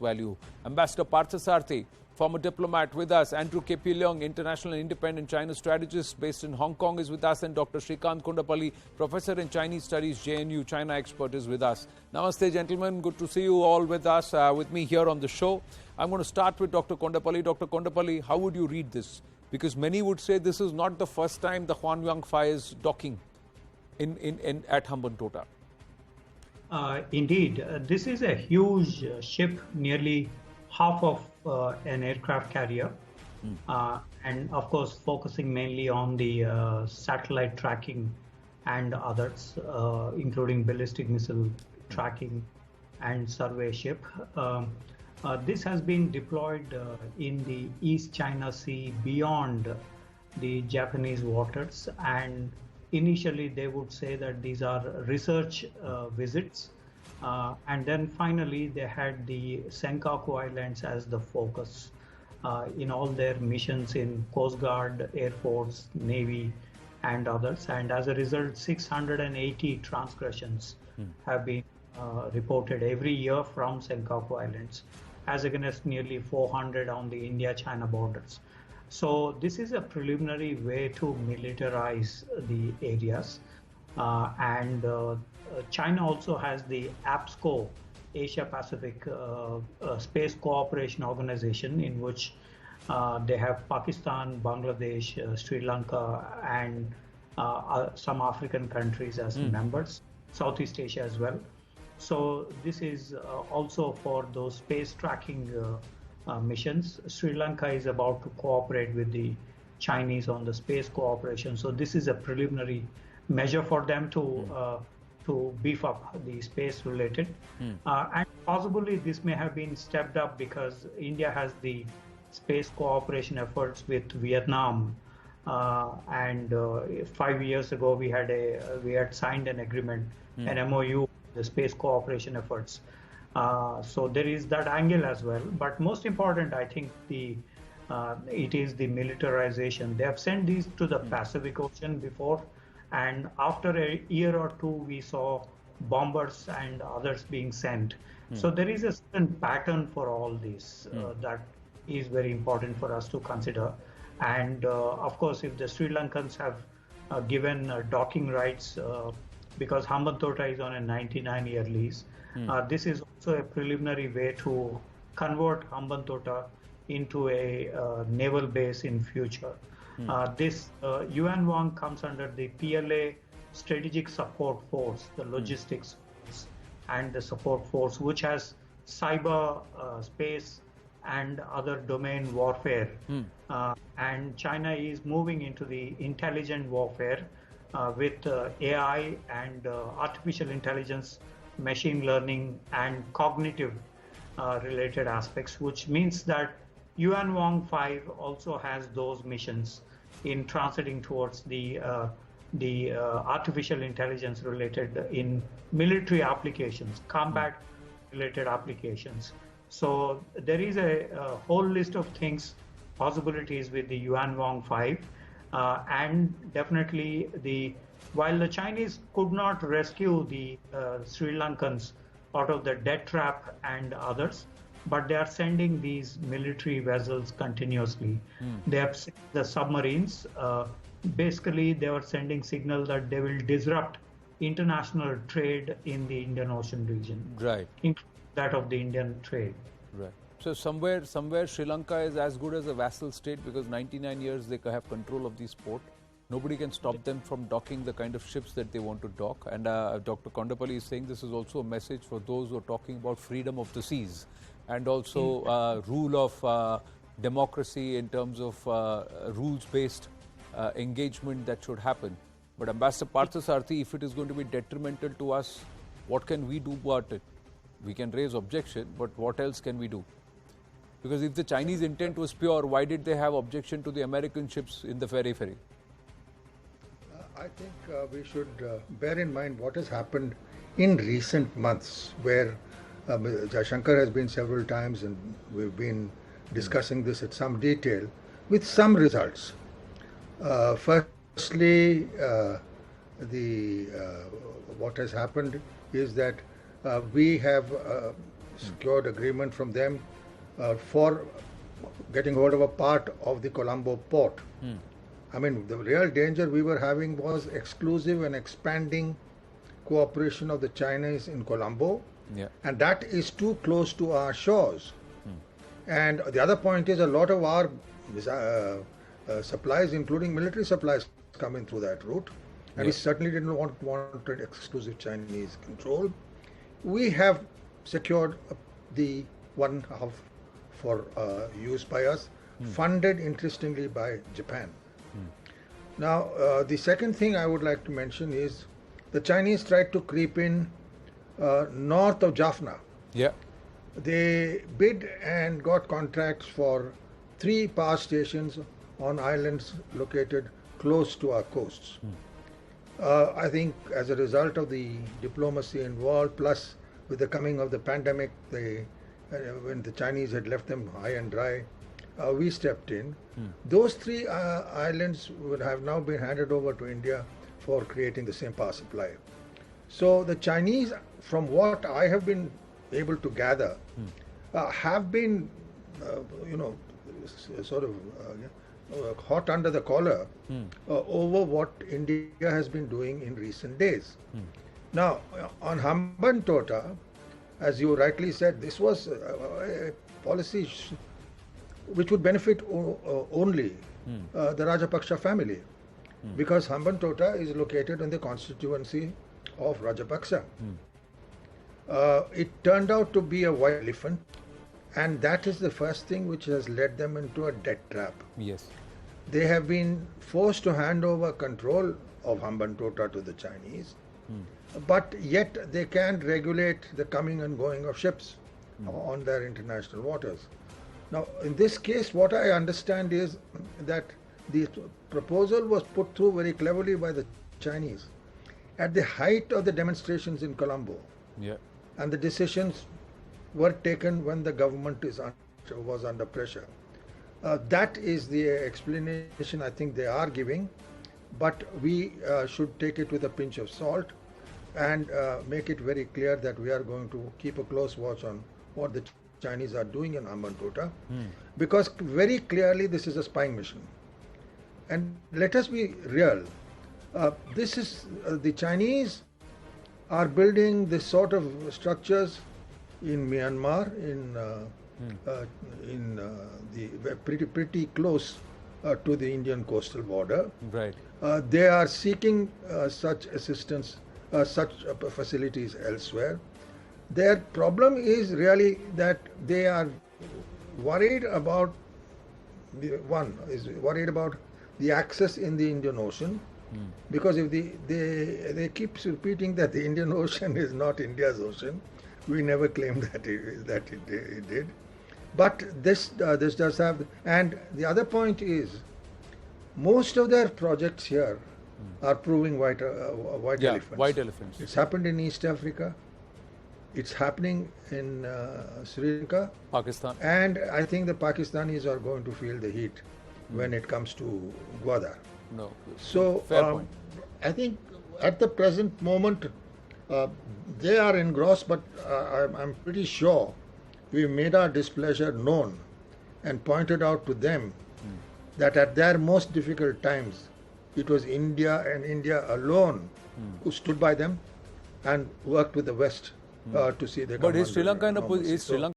value. Ambassador Parthasarathy, former diplomat, with us. Andrew K.P. Leong, international and independent China strategist based in Hong Kong, is with us. And Dr. Srikanth Kondapalli, professor in Chinese studies, JNU, China expert, is with us. Namaste, gentlemen. Good to see you all with us, with me here on the show. I'm going to start with Dr. Kondapalli. Dr. Kondapalli, how would you read this? Because many would say this is not the first time the Huan 5 is docking at Hambantota. Indeed, this is a huge ship, nearly half of an aircraft carrier, and of course focusing mainly on the satellite tracking and others, including ballistic missile tracking and survey ship. This has been deployed in the East China Sea beyond the Japanese waters, and initially they would say that these are research visits, and then finally they had the Senkaku Islands as the focus in all their missions in Coast Guard, Air Force, Navy and others, and as a result 680 transgressions have been reported every year from Senkaku Islands, as against nearly 400 on the India-China borders. So this is a preliminary way to militarize the areas, and China also has the APSCO, Asia Pacific Space Cooperation Organization, in which they have Pakistan, Bangladesh, Sri Lanka and some African countries as members, Southeast Asia as well. So this is also for those space tracking missions. Sri Lanka is about to cooperate with the Chinese on the space cooperation. So this is a preliminary measure for them to beef up the space related. And possibly this may have been stepped up because India has the space cooperation efforts with Vietnam. And 5 years ago we had signed an agreement, an MOU, the space cooperation efforts. So there is that angle as well. But most important, I think it is the militarization. They have sent these to the Pacific Ocean before, and after a year or two, we saw bombers and others being sent. So there is a certain pattern for all this that is very important for us to consider. And of course, if the Sri Lankans have given docking rights, because Hambantota is on a 99-year lease, this is also a preliminary way to convert Hambantota into a naval base in future. This Yuan comes under the PLA Strategic Support Force, the logistics force, and the support force, which has cyber, space, and other domain warfare. And China is moving into the intelligent warfare with AI and artificial intelligence, machine learning, and cognitive related aspects, which means that Yuan 5 also has those missions in transiting towards the artificial intelligence related in military applications, combat related applications. So there is a whole list of things, possibilities with the Yuan 5, and definitely while the Chinese could not rescue the Sri Lankans out of the death trap and others, but they are sending these military vessels continuously. They have sent the submarines. Basically, they were sending signal that they will disrupt international trade in the Indian Ocean region, right? Including that of the Indian trade. Right. So somewhere Sri Lanka is as good as a vassal state because 99 years they have control of this port. Nobody can stop them from docking the kind of ships that they want to dock. And Dr. Kondapalli is saying this is also a message for those who are talking about freedom of the seas and also rule of democracy in terms of rules-based engagement that should happen. But Ambassador Parthasarathy, if it is going to be detrimental to us, what can we do about it? We can raise objection, but what else can we do? Because if the Chinese intent was pure, why did they have objection to the American ships in the ferry? I think we should bear in mind what has happened in recent months, where Jaishankar has been several times and we've been discussing this at some detail with some results. Firstly, what has happened is that we have secured agreement from them for getting hold of a part of the Colombo port. I mean, the real danger we were having was exclusive and expanding cooperation of the Chinese in Colombo, and that is too close to our shores. And the other point is a lot of our supplies, including military supplies, come in through that route, and we certainly didn't want exclusive Chinese control. We have secured the 1/2 for use by us, funded interestingly by Japan. Now, the second thing I would like to mention is the Chinese tried to creep in north of Jaffna. They bid and got contracts for 3 power stations on islands located close to our coasts. I think as a result of the diplomacy involved, plus with the coming of the pandemic, when the Chinese had left them high and dry, we stepped in. Those 3 islands would have now been handed over to India for creating the same power supply. So the Chinese, from what I have been able to gather, have been, sort of hot under the collar over what India has been doing in recent days. Now, on Hambantota, as you rightly said, this was a policy which would benefit only the Rajapaksa family, because Hambantota is located in the constituency of Rajapaksa. It turned out to be a white elephant, and that is the first thing which has led them into a debt trap. They have been forced to hand over control of Hambantota to the Chinese, but yet they can't regulate the coming and going of ships on their international waters. Now, in this case, what I understand is that the proposal was put through very cleverly by the Chinese at the height of the demonstrations in Colombo. And the decisions were taken when the government was under pressure. That is the explanation I think they are giving, but we should take it with a pinch of salt and make it very clear that we are going to keep a close watch on what the Chinese are doing in Hambantota, because very clearly this is a spying mission. And let us be real, this is the Chinese are building this sort of structures in Myanmar, pretty close to the Indian coastal border. They are seeking such assistance, such facilities elsewhere. Their problem is really that they are worried about the access in the Indian Ocean, because if they keep repeating that the Indian Ocean is not India's ocean. We never claimed that it did, but this does have. And the other point is, most of their projects here are proving white elephants. It's happened in East Africa. It's happening in Sri Lanka, Pakistan, and I think the Pakistanis are going to feel the heat when it comes to Gwadar. So I think at the present moment they are engrossed, but I'm pretty sure we made our displeasure known and pointed out to them that at their most difficult times it was India and India alone who stood by them and worked with the West to see their. But is Sri Lanka in a position?